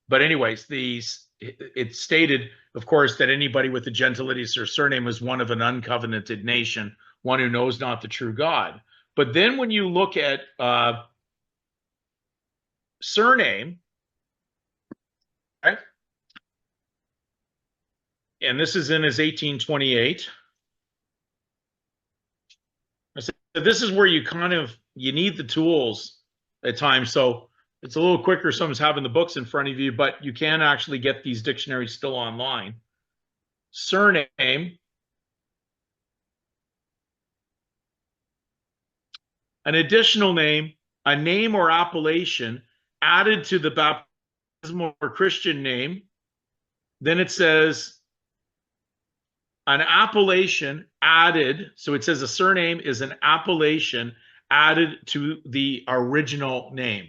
But anyways, it stated, of course, that anybody with a gentilities or surname is one of an uncovenanted nation, one who knows not the true God. But then when you look at surname, right? And this is in his 1828. So this is where you need the tools at times. So it's a little quicker sometimes having the books in front of you, but you can actually get these dictionaries still online. Surname, an additional name, a name or appellation added to the baptismal or Christian name. Then it says an appellation added. So it says a surname is an appellation added to the original name.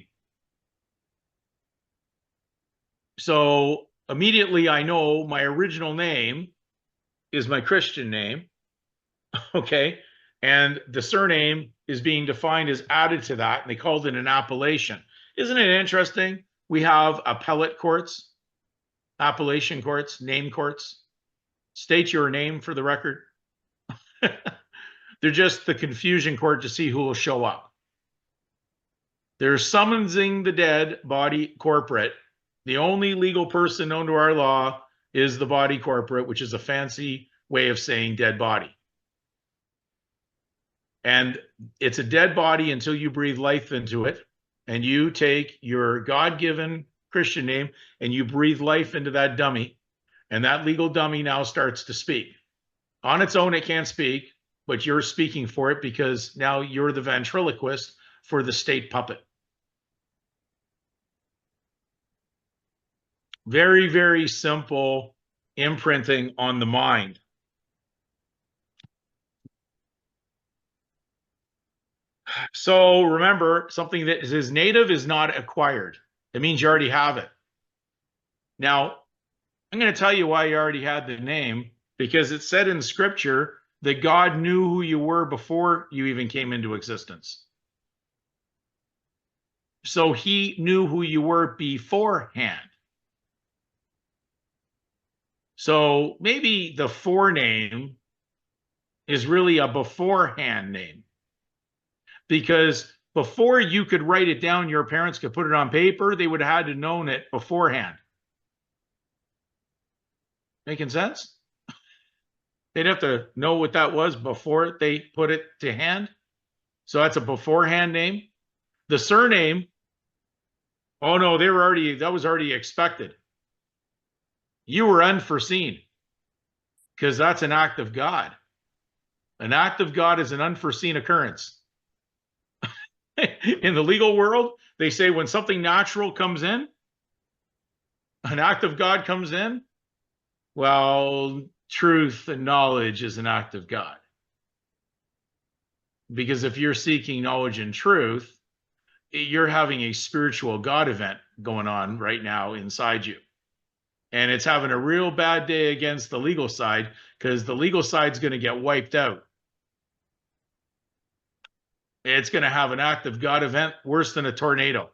So immediately I know my original name is my Christian name. Okay. And the surname is being defined as added to that, and they called it an appellation. Isn't it interesting? We have appellate courts, appellation courts, name courts. State your name for the record. They're just the confusion court to see who will show up. They're summoning the dead body corporate. The only legal person known to our law is the body corporate, which is a fancy way of saying dead body. And it's a dead body until you breathe life into it. And you take your God-given Christian name and you breathe life into that dummy. And that legal dummy now starts to speak. On its own, it can't speak, but you're speaking for it because now you're the ventriloquist for the state puppet. Very, very simple imprinting on the mind. So remember, something that is native is not acquired. It means you already have it. Now, I'm going to tell you why you already had the name, because it said in Scripture that God knew who you were before you even came into existence. So he knew who you were beforehand. So maybe the forename is really a beforehand name, because before you could write it down, your parents could put it on paper, they would have had to known it beforehand. Making sense? They'd have to know what that was before they put it to hand. So that's a beforehand name. The surname, oh no, that was already expected. You were unforeseen, because that's an act of God. An act of God is an unforeseen occurrence. In the legal world, they say when something natural comes in, an act of God comes in, well, truth and knowledge is an act of God. Because if you're seeking knowledge and truth, you're having a spiritual God event going on right now inside you. And it's having a real bad day against the legal side, because the legal side's going to get wiped out. It's going to have an act of God event worse than a tornado.